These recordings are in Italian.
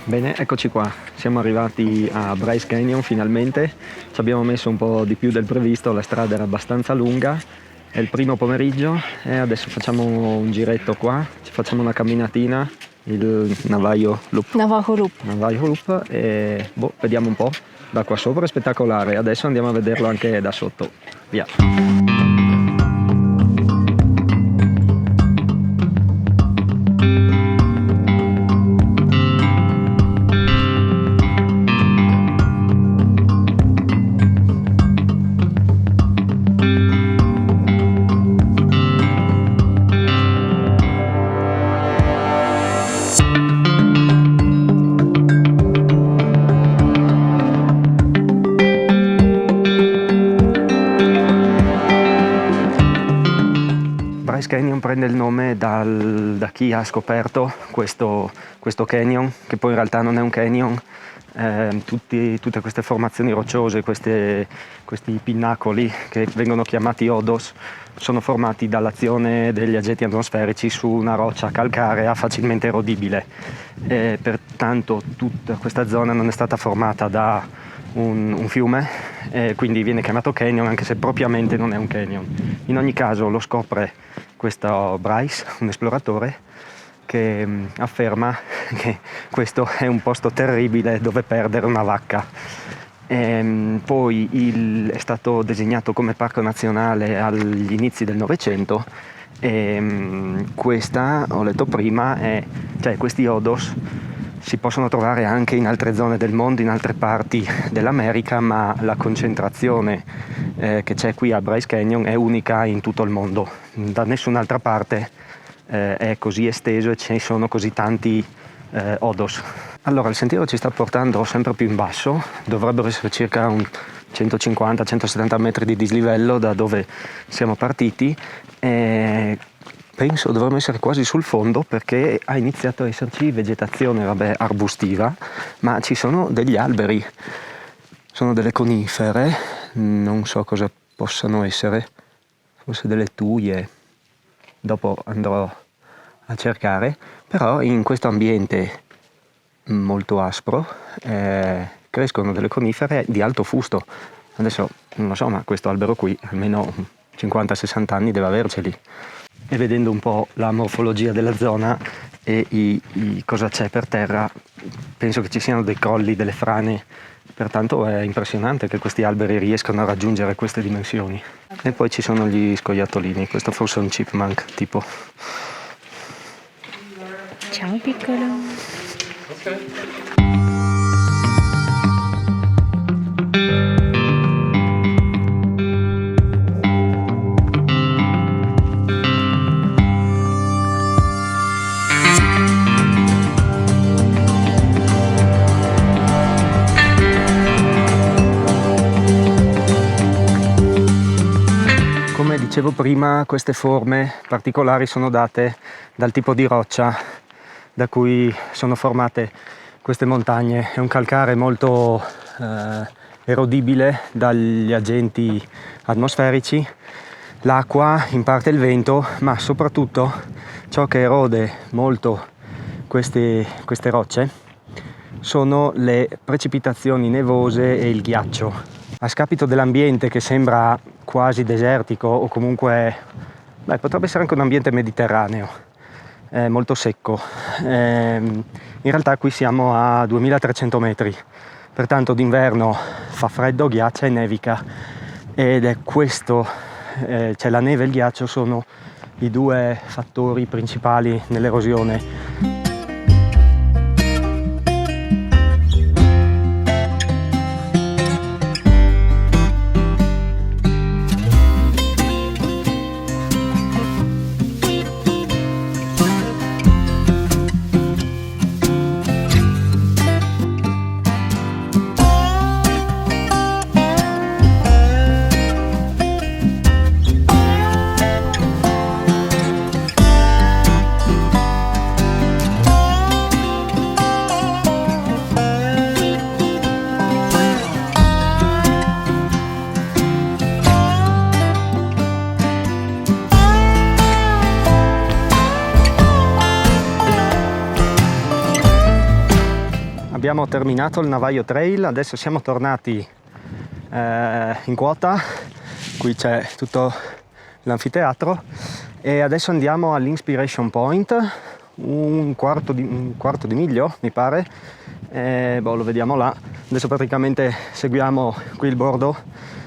Bene, eccoci qua, siamo arrivati a Bryce Canyon finalmente, ci abbiamo messo un po' di più del previsto, la strada era abbastanza lunga, è il primo pomeriggio e adesso facciamo un giretto qua, ci facciamo una camminatina, il Navajo Loop e vediamo un po', da qua sopra è spettacolare, adesso andiamo a vederlo anche da sotto, via. Bryce Canyon prende il nome da chi ha scoperto questo canyon, che poi in realtà non è un canyon. Tutte queste formazioni rocciose, questi pinnacoli che vengono chiamati Odos, sono formati dall'azione degli agenti atmosferici su una roccia calcarea facilmente erodibile. Pertanto tutta questa zona non è stata formata da un fiume, quindi viene chiamato canyon anche se propriamente non è un canyon. In ogni caso lo scopre questo Bryce, un esploratore, che afferma che questo è un posto terribile dove perdere una vacca. Poi è stato designato come parco nazionale agli inizi del Novecento e questa, ho letto prima, questi Odos si possono trovare anche in altre zone del mondo, in altre parti dell'America, ma la concentrazione che c'è qui a Bryce Canyon è unica in tutto il mondo. Da nessun'altra parte è così esteso e ci sono così tanti Odos. Allora il sentiero ci sta portando sempre più in basso, dovrebbero essere circa un 150-170 metri di dislivello da dove siamo partiti e penso dovremmo essere quasi sul fondo perché ha iniziato a esserci vegetazione arbustiva, ma ci sono degli alberi, sono delle conifere, non so cosa possano essere, forse delle tuie, dopo andrò a cercare, però in questo ambiente molto aspro crescono delle conifere di alto fusto. Adesso non lo so, ma questo albero qui almeno 50-60 anni deve averceli. E vedendo un po' la morfologia della zona e cosa c'è per terra, penso che ci siano dei colli, delle frane, pertanto è impressionante che questi alberi riescano a raggiungere queste dimensioni. E poi ci sono gli scoiattolini, questo forse è un chipmunk tipo. Ciao piccolo. Ok. Come dicevo prima, queste forme particolari sono date dal tipo di roccia da cui sono formate queste montagne. È un calcare molto erodibile dagli agenti atmosferici, l'acqua, in parte il vento, ma soprattutto ciò che erode molto queste rocce sono le precipitazioni nevose e il ghiaccio. A scapito dell'ambiente che sembra quasi desertico o comunque potrebbe essere anche un ambiente mediterraneo, molto secco, in realtà qui siamo a 2300 metri, pertanto d'inverno fa freddo, ghiaccia e nevica, ed è questo, cioè la neve e il ghiaccio sono i due fattori principali nell'erosione. abbiamo terminato il Navajo Trail, adesso siamo tornati in quota, qui c'è tutto l'anfiteatro e adesso andiamo all'Inspiration Point, un quarto di miglio mi pare, lo vediamo là. Adesso praticamente seguiamo qui il bordo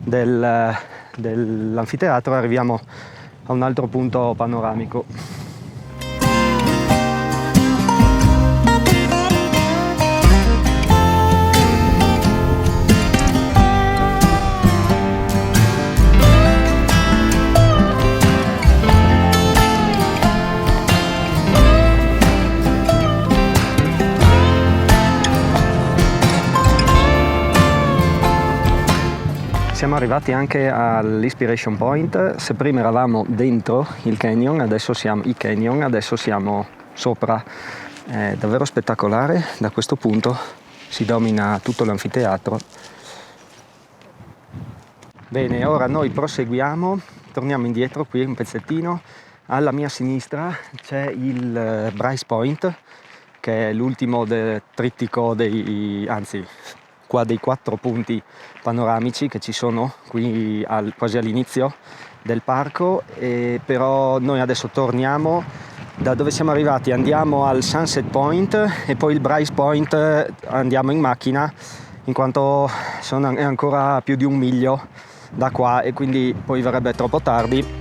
dell'anfiteatro e arriviamo a un altro punto panoramico. Siamo arrivati anche all'Inspiration Point, se prima eravamo dentro il canyon, adesso siamo sopra. È davvero spettacolare, da questo punto si domina tutto l'anfiteatro. Bene, ora noi proseguiamo, torniamo indietro qui un pezzettino. Alla mia sinistra c'è il Bryce Point, che è l'ultimo del trittico dei 4 punti panoramici che ci sono qui quasi all'inizio del parco, però noi adesso torniamo da dove siamo arrivati, andiamo al Sunset Point e poi il Bryce Point andiamo in macchina, in quanto è ancora più di 1 miglio da qua e quindi poi verrebbe troppo tardi.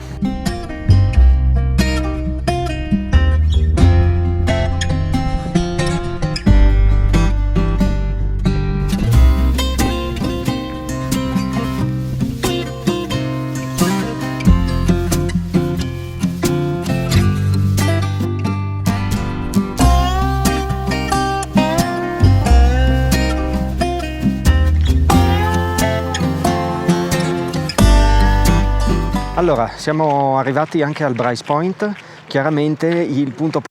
Allora, siamo arrivati anche al Bryce Point, chiaramente il punto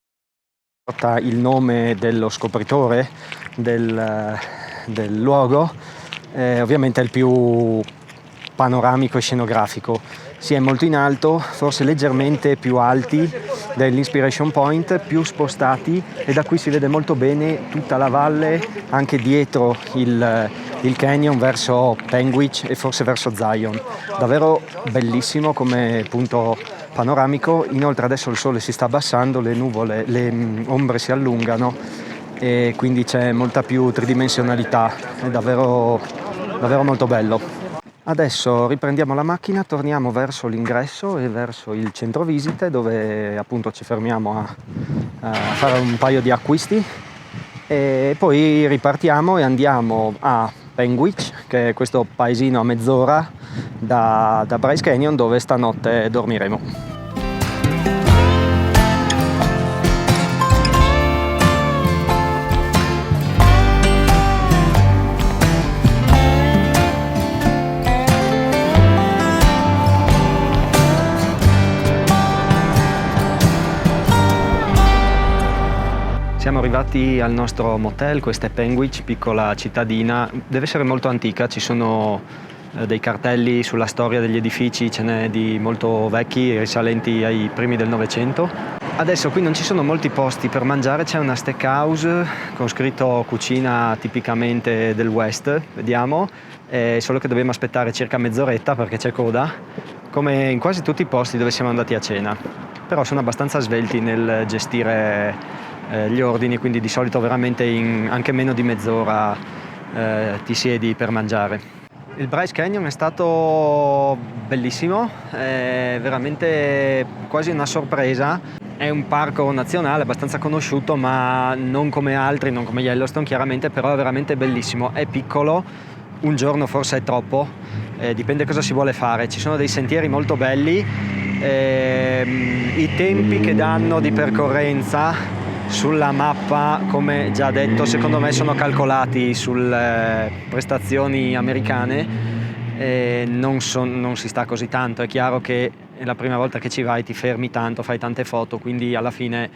porta il nome dello scopritore del luogo, ovviamente è il più panoramico e scenografico. Si è molto in alto, forse leggermente più alti dell'Inspiration Point, più spostati, e da qui si vede molto bene tutta la valle, anche dietro il canyon verso Panguitch e forse verso Zion. Davvero bellissimo come punto panoramico. Inoltre adesso il sole si sta abbassando, le ombre si allungano e quindi c'è molta più tridimensionalità, è davvero molto bello. Adesso riprendiamo la macchina, torniamo verso l'ingresso e verso il centro visite, dove appunto ci fermiamo a fare un paio di acquisti e poi ripartiamo e andiamo a Panguitch, che è questo paesino a mezz'ora da Bryce Canyon, dove stanotte dormiremo. Siamo arrivati al nostro motel, questa è Panguitch, piccola cittadina, deve essere molto antica, ci sono dei cartelli sulla storia degli edifici, ce n'è di molto vecchi, risalenti ai primi del Novecento. Adesso qui non ci sono molti posti per mangiare, c'è una steakhouse con scritto cucina tipicamente del West, vediamo, solo che dobbiamo aspettare circa mezz'oretta perché c'è coda, come in quasi tutti i posti dove siamo andati a cena, però sono abbastanza svelti nel gestire gli ordini, quindi di solito veramente in anche meno di mezz'ora ti siedi per mangiare. Il Bryce Canyon è stato bellissimo, è veramente quasi una sorpresa. È un parco nazionale abbastanza conosciuto, ma non come altri, non come Yellowstone chiaramente, però è veramente bellissimo. È piccolo, un giorno forse è troppo, dipende cosa si vuole fare. Ci sono dei sentieri molto belli, i tempi che danno di percorrenza sulla mappa, come già detto, secondo me sono calcolati sulle prestazioni americane, non si sta così tanto. È chiaro che è la prima volta che ci vai, ti fermi tanto, fai tante foto, quindi alla fine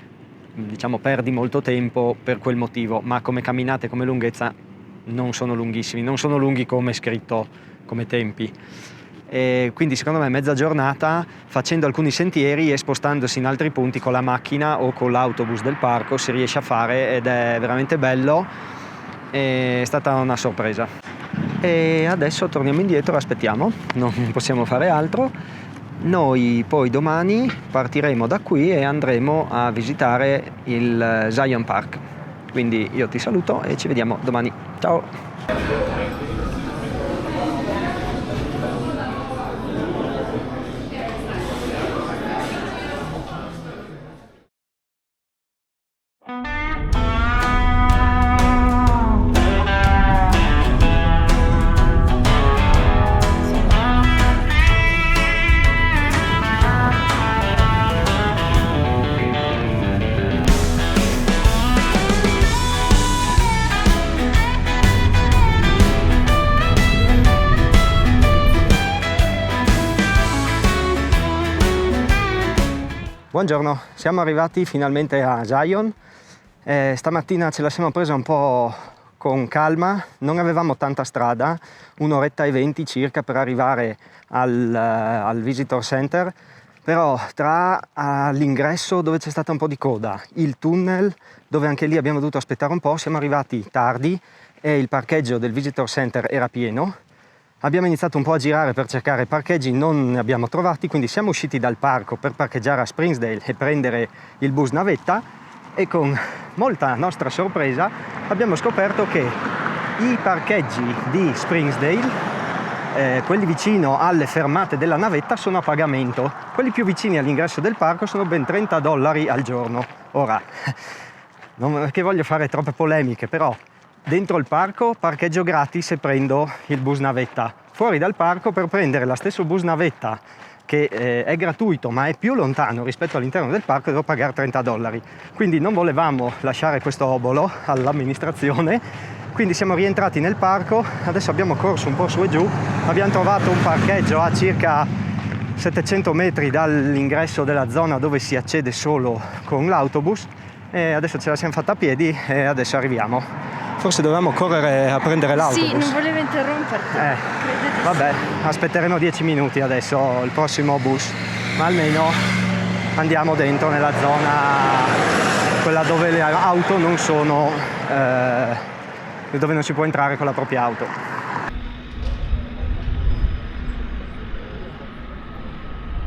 diciamo perdi molto tempo per quel motivo, ma come camminate, come lunghezza non sono lunghissimi, non sono lunghi come scritto come tempi. E quindi secondo me mezza giornata facendo alcuni sentieri e spostandosi in altri punti con la macchina o con l'autobus del parco si riesce a fare, ed è veramente bello. è stata una sorpresa. E adesso torniamo indietro, aspettiamo, non possiamo fare altro. Noi poi domani partiremo da qui e andremo a visitare il Zion Park. Quindi io ti saluto e ci vediamo domani. Ciao! Buongiorno, siamo arrivati finalmente a Zion. Stamattina ce la siamo presa un po' con calma, non avevamo tanta strada, 1 oretta e 20 circa per arrivare al Visitor Center, però tra l'ingresso dove c'è stata un po' di coda, il tunnel dove anche lì abbiamo dovuto aspettare un po', siamo arrivati tardi e il parcheggio del Visitor Center era pieno. Abbiamo iniziato un po' a girare per cercare parcheggi, non ne abbiamo trovati, quindi siamo usciti dal parco per parcheggiare a Springsdale e prendere il bus navetta e con molta nostra sorpresa abbiamo scoperto che i parcheggi di Springsdale, quelli vicino alle fermate della navetta, sono a pagamento. Quelli più vicini all'ingresso del parco sono ben $30 al giorno. Ora, non perché voglio fare troppe polemiche, però dentro il parco parcheggio gratis e prendo il bus navetta. Fuori dal parco per prendere la stesso bus navetta che è gratuito ma è più lontano rispetto all'interno del parco devo pagare $30. Quindi non volevamo lasciare questo obolo all'amministrazione, quindi siamo rientrati nel parco. Adesso abbiamo corso un po' su e giù, abbiamo trovato un parcheggio a circa 700 metri dall'ingresso della zona dove si accede solo con l'autobus e adesso ce la siamo fatta a piedi e adesso arriviamo. Forse dovevamo correre a prendere l'autobus. Sì, non volevo interromperti. Vabbè, aspetteremo 10 minuti adesso il prossimo bus, ma almeno andiamo dentro nella zona, quella dove le auto non sono, dove non si può entrare con la propria auto.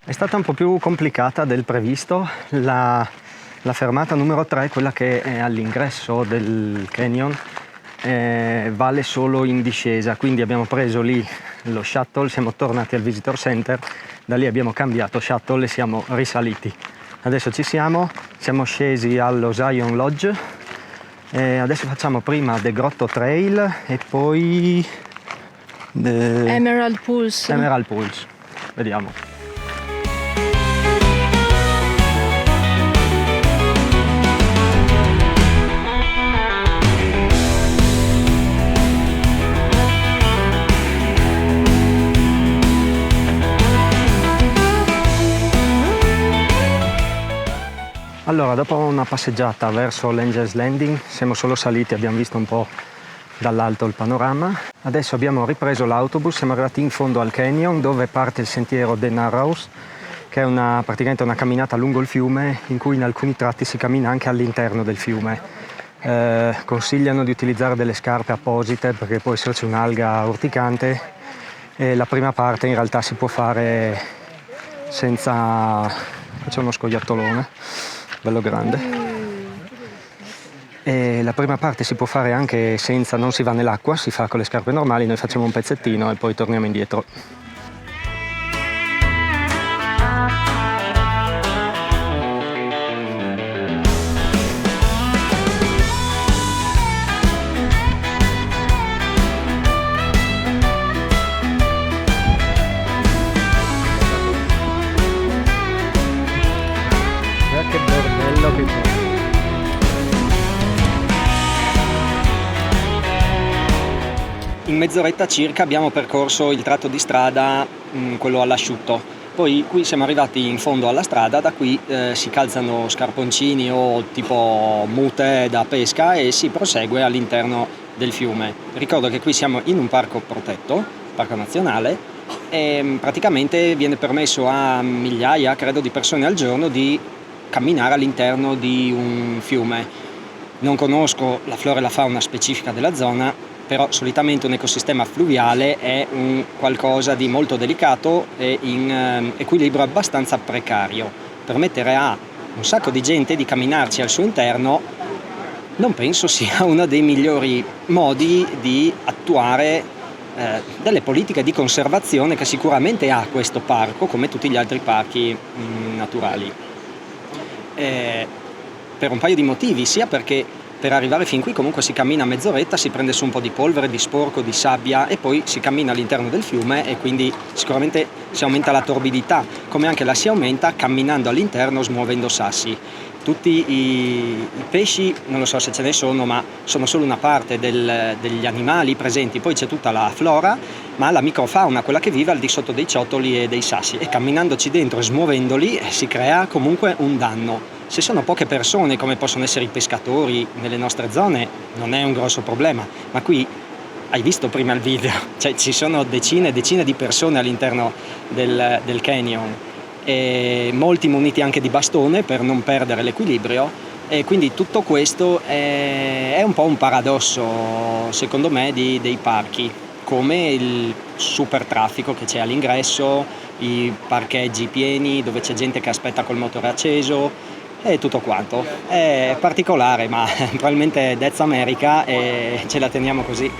È stata un po' più complicata del previsto. La fermata numero 3, quella che è all'ingresso del canyon, vale solo in discesa, quindi abbiamo preso lì lo shuttle, siamo tornati al Visitor Center, da lì abbiamo cambiato shuttle e siamo risaliti. Adesso siamo scesi allo Zion Lodge e adesso facciamo prima The Grotto Trail e poi Emerald Pools. Vediamo. Allora, dopo una passeggiata verso l'Angels Landing, siamo solo saliti, abbiamo visto un po' dall'alto il panorama. Adesso abbiamo ripreso l'autobus, siamo arrivati in fondo al canyon dove parte il sentiero The Narrows, che è praticamente una camminata lungo il fiume in cui in alcuni tratti si cammina anche all'interno del fiume. Consigliano di utilizzare delle scarpe apposite perché può esserci un'alga urticante e la prima parte in realtà si può fare senza... c'è uno scoiattolone bello grande e la prima parte si può fare anche senza, non si va nell'acqua, si fa con le scarpe normali, noi facciamo un pezzettino e poi torniamo indietro. Che bordello che c'è. In mezz'oretta circa abbiamo percorso il tratto di strada, quello all'asciutto. Poi qui siamo arrivati in fondo alla strada, da qui si calzano scarponcini o tipo mute da pesca e si prosegue all'interno del fiume. Ricordo che qui siamo in un parco protetto, parco nazionale, e praticamente viene permesso a migliaia, credo, di persone al giorno di camminare all'interno di un fiume. Non conosco la flora e la fauna specifica della zona, però solitamente un ecosistema fluviale è un qualcosa di molto delicato e in equilibrio abbastanza precario. Permettere a un sacco di gente di camminarci al suo interno non penso sia uno dei migliori modi di attuare delle politiche di conservazione che sicuramente ha questo parco, come tutti gli altri parchi naturali. Per un paio di motivi, sia perché per arrivare fin qui comunque si cammina mezz'oretta, si prende su un po' di polvere, di sporco, di sabbia e poi si cammina all'interno del fiume e quindi sicuramente si aumenta la torbidità, come anche la si aumenta camminando all'interno smuovendo sassi. Tutti i pesci, non lo so se ce ne sono, ma sono solo una parte degli animali presenti, poi c'è tutta la flora, ma la microfauna, quella che vive al di sotto dei ciottoli e dei sassi, e camminandoci dentro e smuovendoli si crea comunque un danno. Se sono poche persone, come possono essere i pescatori nelle nostre zone, non è un grosso problema, ma qui hai visto prima il video, cioè ci sono decine e decine di persone all'interno del canyon, e molti muniti anche di bastone per non perdere l'equilibrio, e quindi tutto questo è un po' un paradosso secondo me dei parchi, come il super traffico che c'è all'ingresso, i parcheggi pieni dove c'è gente che aspetta col motore acceso e tutto quanto. È particolare, ma probabilmente That's America e ce la teniamo così.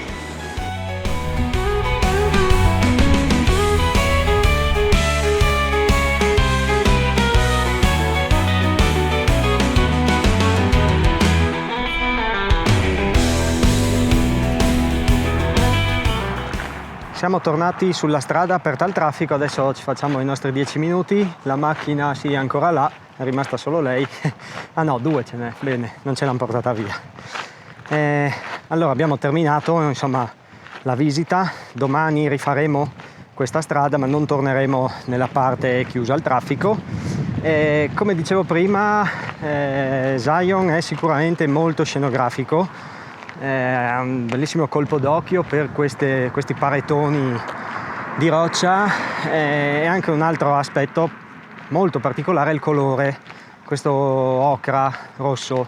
Siamo tornati sulla strada per tal traffico, adesso ci facciamo i nostri 10 minuti, la macchina sì è ancora là, è rimasta solo lei, ah no, 2 ce n'è, bene, non ce l'hanno portata via. Allora abbiamo terminato insomma la visita, domani rifaremo questa strada ma non torneremo nella parte chiusa al traffico. Come dicevo prima, Zion è sicuramente molto scenografico. Un bellissimo colpo d'occhio per questi paretoni di roccia, e anche un altro aspetto molto particolare è il colore, questo ocra rosso,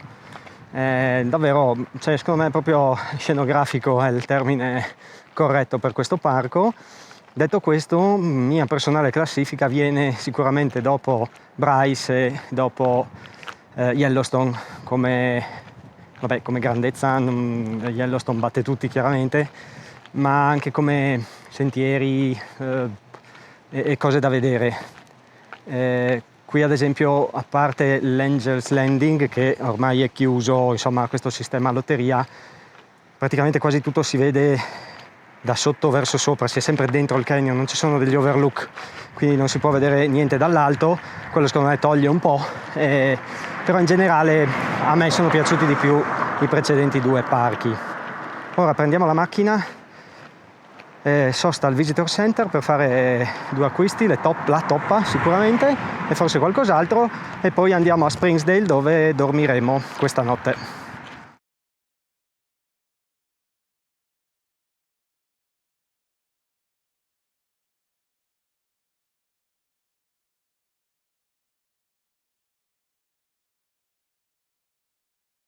davvero, cioè, secondo me è proprio scenografico, è il termine corretto per questo parco. Detto questo, mia personale classifica viene sicuramente dopo Bryce e dopo Yellowstone come grandezza. Yellowstone batte tutti chiaramente, ma anche come sentieri e cose da vedere. Qui ad esempio, a parte l'Angels Landing che ormai è chiuso, insomma questo sistema a lotteria, praticamente quasi tutto si vede da sotto verso sopra, si è sempre dentro il canyon, non ci sono degli overlook, quindi non si può vedere niente dall'alto. Quello secondo me toglie un po', però in generale a me sono piaciuti di più i precedenti 2 parchi. Ora prendiamo la macchina, sosta al Visitor Center per fare 2 acquisti, la toppa sicuramente e forse qualcos'altro, e poi andiamo a Springsdale dove dormiremo questa notte.